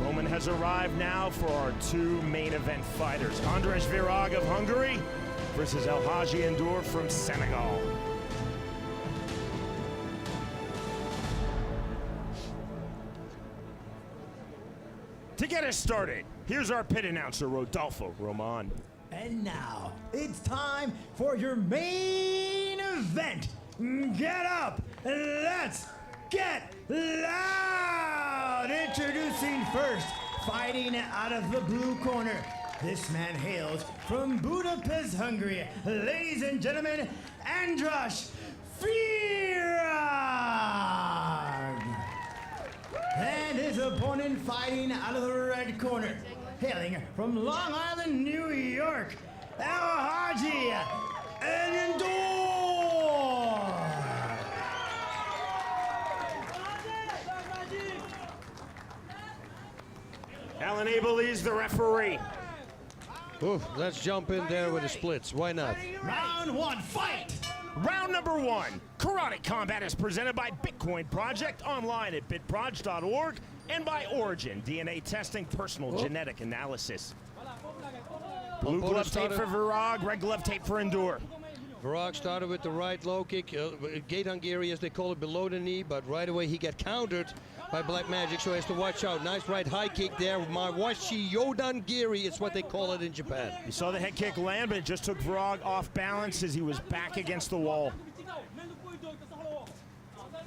Moment has arrived now for our two main event fighters. Andras Virage of Hungary versus hadji ndour from Senegal. To get us started, here's our pit announcer, Rodolfo Roman. And now, it's time for your main event. Get up, let's get loud! Introducing first, fighting out of the blue corner. This man hails from Budapest, Hungary. Ladies and gentlemen, Andras Virage! And his opponent fighting out of the red corner, hailing from Long Island, New York, hadji ndour! Alan Abel is the referee. Oof, let's jump in there with the splits. Why not? Round one, fight! Round number one, Karate Combat is presented by Bitcoin Project, online at bitproj.org, and by Origin, DNA testing, personal genetic analysis. Blue glove tape for Virage, red glove tape for ndour. Virage started with the right low kick, gate Hungary as they call it, below the knee, but right away he got countered by Black Magic, so he has to watch out. Nice right high kick there. Mawashi Yodangiri is what they call it in Japan. You saw the head kick land, but it just took Virage off balance as he was back against the wall.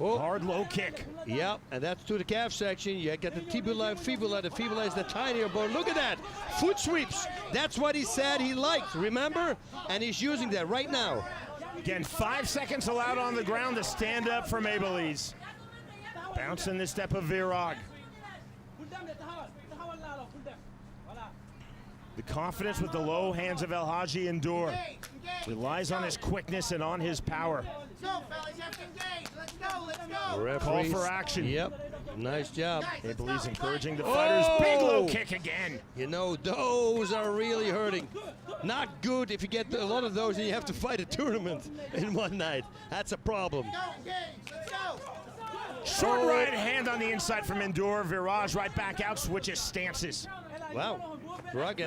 Oh. Hard low kick. Yep, and that's to the calf section. You got the tibula, fibula. The fibula is the tinier bone. Look at that. Foot sweeps. That's what he said he liked, remember? And he's using that right now. Again, 5 seconds allowed on the ground to stand up from Abeliz. Bouncing the step of Virage. The confidence with the low hands of hadji ndour relies on his quickness and on his power. Let's go, fellas, you have to engage. Let's go, let's go. Referees. Call for action. Yep, nice job. Abeliz encouraging the fighters. Big low kick again. You know, those are really hurting. Not good if you get a lot of those and you have to fight a tournament in one night. That's a problem. Go, engage. Let's go. Short right hand on the inside from ndour. Virage right back out, switches stances. Wow, Virage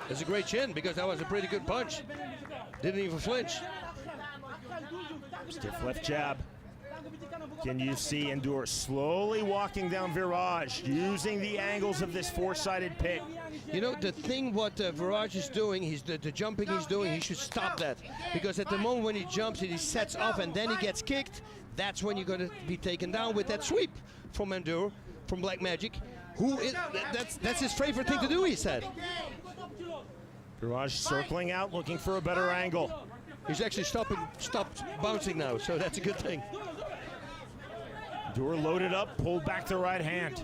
has a great chin because that was a pretty good punch. Didn't even flinch. Stiff left jab. Can you see ndour slowly walking down Virage, using the angles of this four-sided pit? You know, the thing what Virage is doing, the jumping he's doing, he should stop that. Because at the moment when he jumps and he sets off and then he gets kicked, that's when you're going to be taken down with that sweep from ndour, from Black Magic. That's his favorite thing to do, he said. Virage circling out, looking for a better angle. He's actually stopped bouncing now, so that's a good thing. ndour loaded up, pulled back the right hand.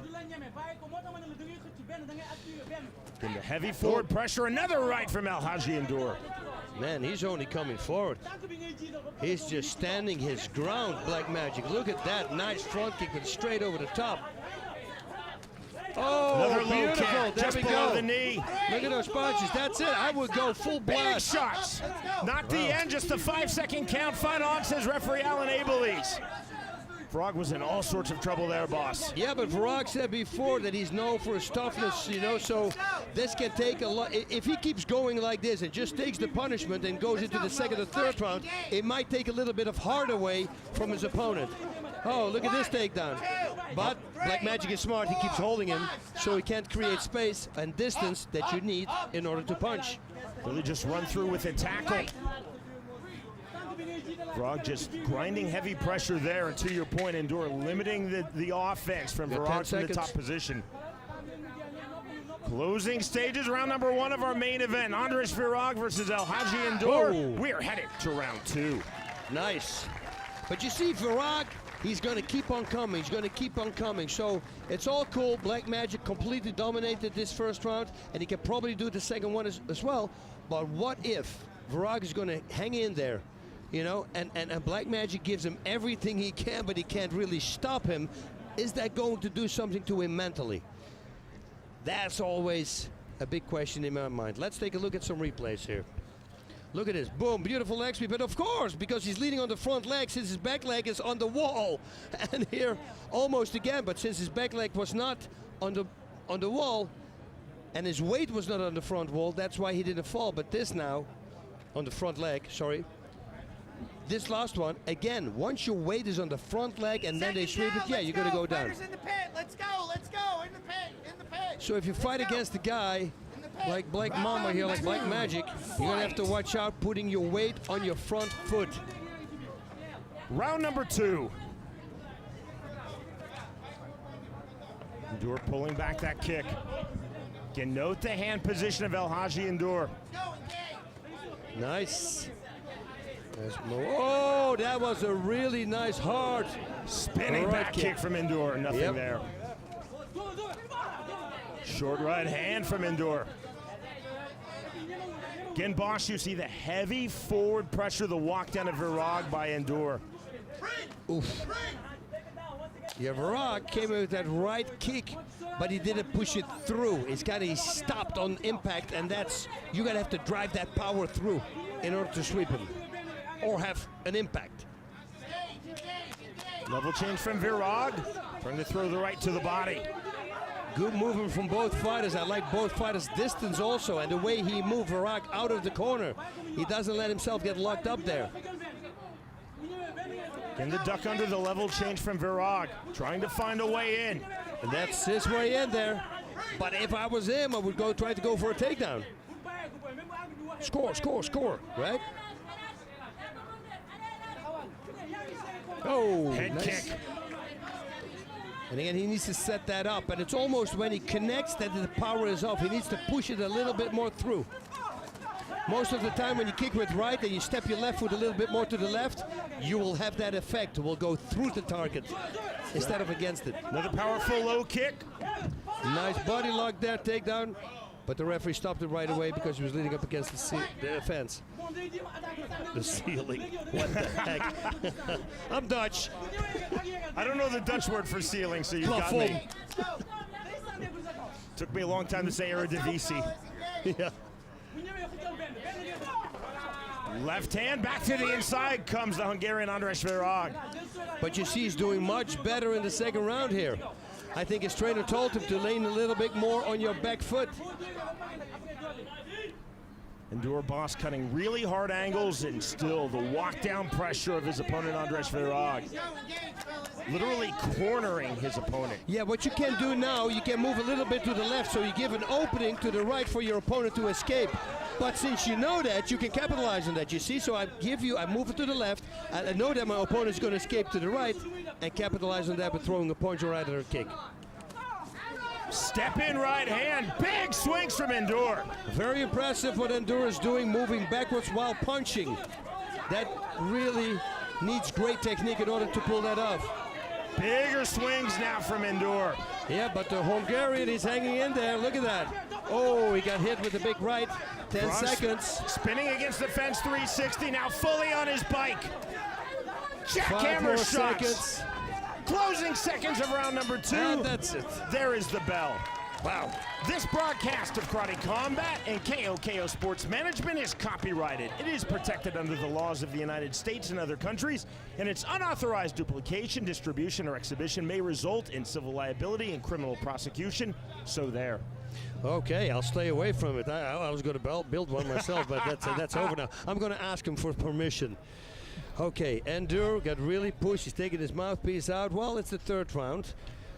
In the heavy forward pressure, another right from hadji ndour. Man, he's only coming forward. He's just standing his ground, Black Magic. Look at that nice front kick with straight over the top. Oh, another low beautiful. kick, There just we below go. the knee. Look at those punches. That's it. I would go full Big blast. shots. Not the end, just the 5-second count. Fight on, says referee Alan Abeliz. Virage was in all sorts of trouble there, boss. Yeah, but Virage said before that he's known for his toughness, you know, so this can take a lot. If he keeps going like this and just takes the punishment and goes into the second or third round, it might take a little bit of heart away from his opponent. Oh, look at this takedown. But Black Magic is smart. He keeps holding him so he can't create space and distance that you need in order to punch. Really just run through with a tackle. Virage just grinding heavy pressure there, and to your point, ndour limiting the offense from Virage from the top position. Closing stages, round number one of our main event. Andras Virage versus hadji ndour. We are headed to round two. Nice. But you see, Virage, he's going to keep on coming. He's going to keep on coming. So it's all cool. Black Magic completely dominated this first round, and he can probably do the second one as well. But what if Virage is going to hang in there? You know, and Black Magic gives him everything he can, but he can't really stop him. Is that going to do something to him mentally? That's always a big question in my mind. Let's take a look at some replays here. Look at this, boom, beautiful leg sweep, but of course, because he's leaning on the front leg, since his back leg is on the wall, and here almost again, but since his back leg was not on the on the wall, and his weight was not on the front wall. That's why he didn't fall. But this now, on the front leg, sorry. This last one, again, once your weight is on the front leg and then they sweep it, yeah, you're going to go down. Fighters in the pit. Let's go. Let's go. In the pit. In the pit. So if you fight against a guy like Black Mama here, like Black Magic, you're going to have to watch out putting your weight on your front foot. Round number 2. Ndour pulling back that kick. Again, note the hand position of El Hadji Ndour. Nice. Oh, that was a really nice hard Spinning back kick from Ndour. Nothing there. Short right hand from Ndour. Again, Boss, you see the heavy forward pressure, the walk down of virage by Ndour. Oof. Yeah, Virage came in with that right kick, but he didn't push it through. He stopped on impact, and you're gonna have to drive that power through in order to sweep him or have an impact. Level change from Virage, trying to throw the right to the body. Good movement from both fighters. I like both fighters' distance also, and the way he moved Virage out of the corner. He doesn't let himself get locked up there. Again, the duck under, the level change from Virage, trying to find a way in. And that's his way in there. But if I was him, I would try to go for a takedown. Score, score, score, right? Oh, Head nice kick. And again, he needs to set that up. And it's almost when he connects that the power is off. He needs to push it a little bit more through. Most of the time when you kick with right and you step your left foot a little bit more to the left, you will have that effect. It will go through the target instead of against it. Another powerful low kick. Nice body lock there, takedown. But the referee stopped it right away because he was leaning up against the fence. The ceiling. What the heck? I'm Dutch. I don't know the Dutch word for ceiling, so you got me. Took me a long time to say Eredivisie. Yeah. Left hand back to the inside comes the Hungarian Andras Virage. But you see he's doing much better in the second round here. I think his trainer told him to lean a little bit more on your back foot. Ndour Boss cutting really hard angles and still the walk down pressure of his opponent Andras Virage. Literally cornering his opponent. Yeah, what you can do now, you can move a little bit to the left so you give an opening to the right for your opponent to escape. But since you know that, you can capitalize on that, you see? So I move it to the left, and I know that my opponent is going to escape to the right and capitalize on that by throwing a punch or right or a kick. Step in right hand, big swings from Ndour. Very impressive what Ndour is doing, moving backwards while punching. That really needs great technique in order to pull that off. Bigger swings now from Ndour. Yeah, but the Hungarian is hanging in there. Look at that. Oh, he got hit with a big right. 10 seconds. Spinning against the fence, 360, now fully on his bike. Jackhammer shots. Seconds. Closing seconds of round number 2. And that's it. There is the bell. Wow. This broadcast of Karate Combat and KOKO Sports Management is copyrighted. It is protected under the laws of the United States and other countries, and its unauthorized duplication, distribution, or exhibition may result in civil liability and criminal prosecution. So there. Okay, I'll stay away from it. I was going to build one myself, but that's over now. I'm going to ask him for permission. Okay, Ndour got really pushed. He's taking his mouthpiece out. Well, it's the third round,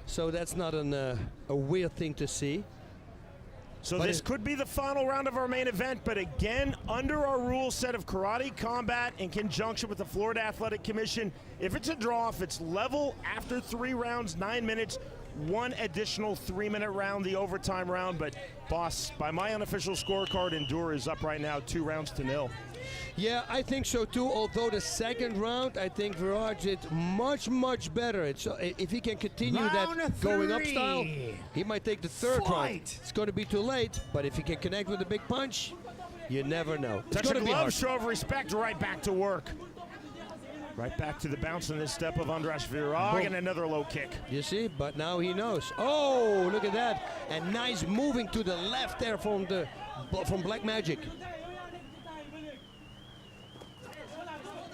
so that's not a weird thing to see. So But this could be the final round of our main event, but again, under our rule set of Karate Combat in conjunction with the Florida Athletic Commission, if it's a draw, if it's level after 3 rounds, 9 minutes, 1 additional 3-minute round, the overtime round. But, boss, by my unofficial scorecard, Ndour is up right now 2-0. Yeah, I think so too, although the second round, I think Virage did much, much better. If he can continue that going up style, he might take the third round. It's going to be too late, but if he can connect with a big punch, you never know. It's Touch going a to be glove, hard. show of respect, right back to work. Right back to the bounce in this step of Andras Virage, and another low kick. You see, but now he knows. Oh, look at that. And nice moving to the left there from Black Magic.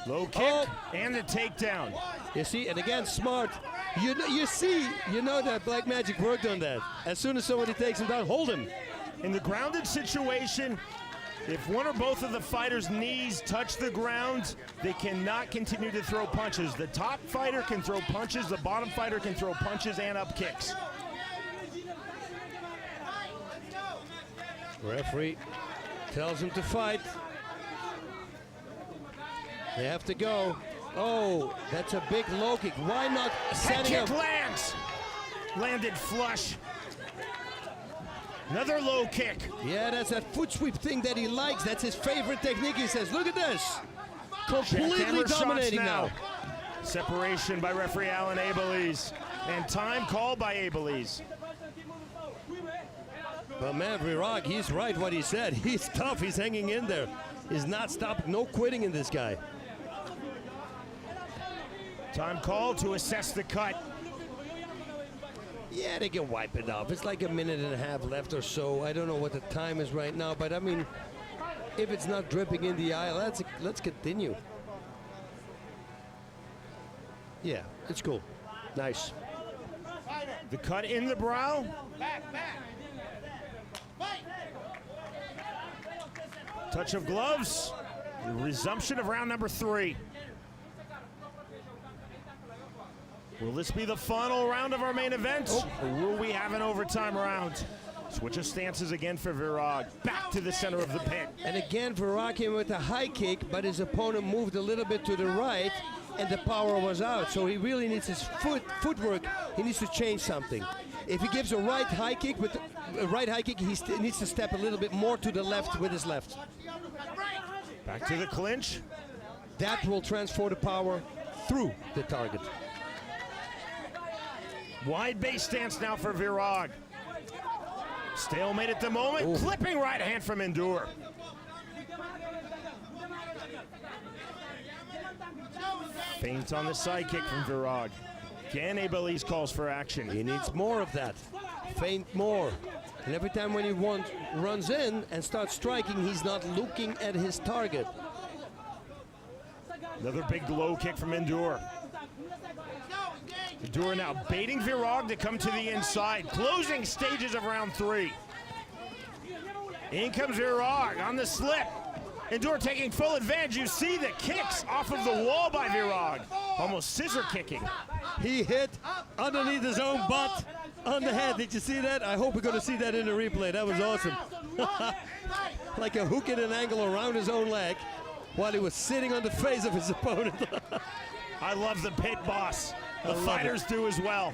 Low kick and the takedown. You see, and again, smart. You know that Black Magic worked on that. As soon as somebody takes him down, hold him. In the grounded situation, if one or both of the fighters' knees touch the ground, they cannot continue to throw punches. The top fighter can throw punches, the bottom fighter can throw punches and up kicks. Referee tells him to fight. They have to go. Oh, that's a big low kick. Why not Head setting kick up? lands. Landed flush. Another low kick. Yeah, that's that foot sweep thing that he likes. That's his favorite technique. He says, look at this. Completely Jackhammer shots dominating now. Separation by referee Alan Abeliz. And time called by Abeliz. But man, Virag, he's right what he said. He's tough. He's hanging in there. He's not stopping. No quitting in this guy. Time called to assess the cut. Yeah, they can wipe it off. It's like a minute and a half left or so. I don't know what the time is right now, but I mean, if it's not dripping in the eye, let's continue. Yeah, it's cool. Nice. The cut in the brow. Touch of gloves. The resumption of round number 3. Will this be the final round of our main event? Or will we have an overtime round? Switch of stances again for Virag. Back to the center of the pit. And again, Virag came with a high kick, but his opponent moved a little bit to the right, and the power was out. So he really needs his footwork. He needs to change something. If he gives a right high kick, he needs to step a little bit more to the left with his left. Back to the clinch. That will transfer the power through the target. Wide base stance now for Virag. Stalemate at the moment. Ooh. Clipping right hand from Ndour. Feint on the side kick from Virag. Again, Abeliz calls for action. He needs more of that. Feint more. And every time when he runs in and starts striking, he's not looking at his target. Another big low kick from Ndour. Ndour now baiting Virag to come to the inside. Closing stages of round 3. In comes Virag on the slip. Ndour taking full advantage. You see the kicks off of the wall by Virag. Almost scissor kicking. He hit underneath his own butt on the head. Did you see that? I hope we're going to see that in the replay. That was awesome. Like a hook at an angle around his own leg while he was sitting on the face of his opponent. I love the pit boss. The fighters do as well.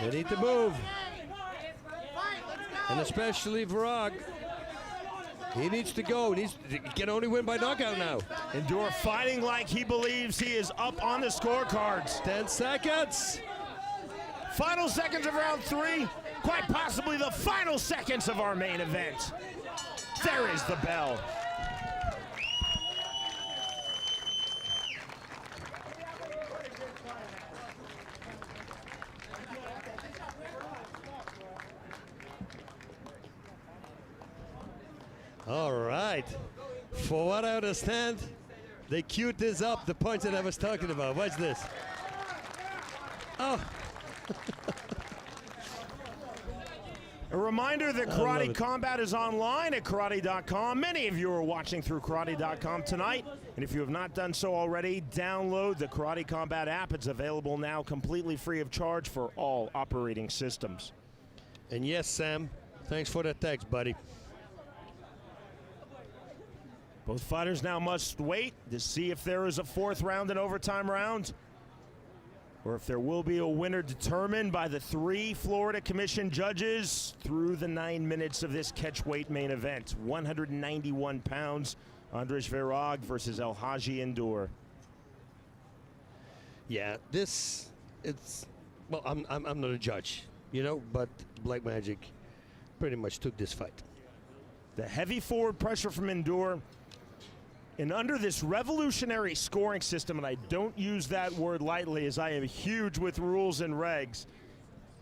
They need to move. And especially Virag. He needs to go. He can only win by knockout now. Ndour fighting like he believes he is up on the scorecards. 10 seconds. Final seconds of round 3. Quite possibly the final seconds of our main event. There is the bell. All right. For what I understand, they queued this up, the punch that I was talking about. Watch this. Oh. A reminder that Karate Combat is online at karate.com. Many of you are watching through karate.com tonight. And if you have not done so already, download the Karate Combat app. It's available now completely free of charge for all operating systems. And yes, Sam, thanks for that text, buddy. Both fighters now must wait to see if there is a 4th round and overtime round, or if there will be a winner determined by the 3 Florida Commission judges through the 9 minutes of this catchweight main event. 191 pounds, Andras Virag versus hadji Ndour. Yeah, well, I'm not a judge, you know, but Black Magic pretty much took this fight. The heavy forward pressure from Ndour. And under this revolutionary scoring system, and I don't use that word lightly as I am huge with rules and regs,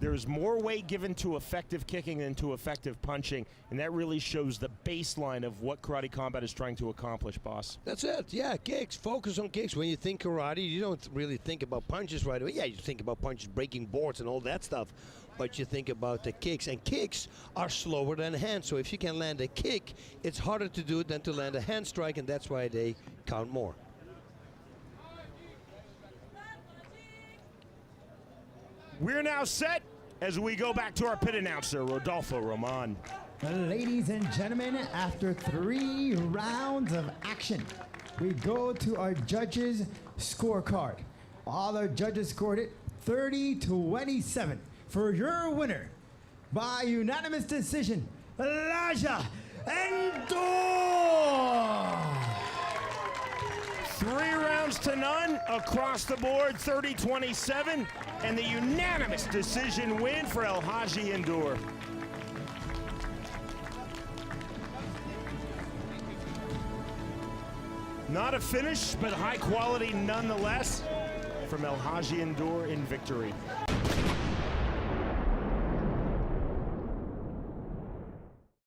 There's more weight given to effective kicking than to effective punching, and that really shows the baseline of what Karate Combat is trying to accomplish, boss. That's it. Yeah, kicks. Focus on kicks. When you think karate, you don't really think about punches right away. Yeah, you think about punches, breaking boards, and all that stuff, but you think about the kicks. And kicks are slower than hands, so if you can land a kick, it's harder to do than to land a hand strike, and that's why they count more. We're now set as we go back to our pit announcer, Rodolfo Roman. Ladies and gentlemen, after 3 rounds of action, we go to our judges' scorecard. All our judges scored it 30-27 for your winner by unanimous decision, Elijah Ndour. 3 rounds to none across the board, 30-27, and the unanimous decision win for El Hadji Ndour. Not a finish, but high quality nonetheless from El Hadji Ndour in victory.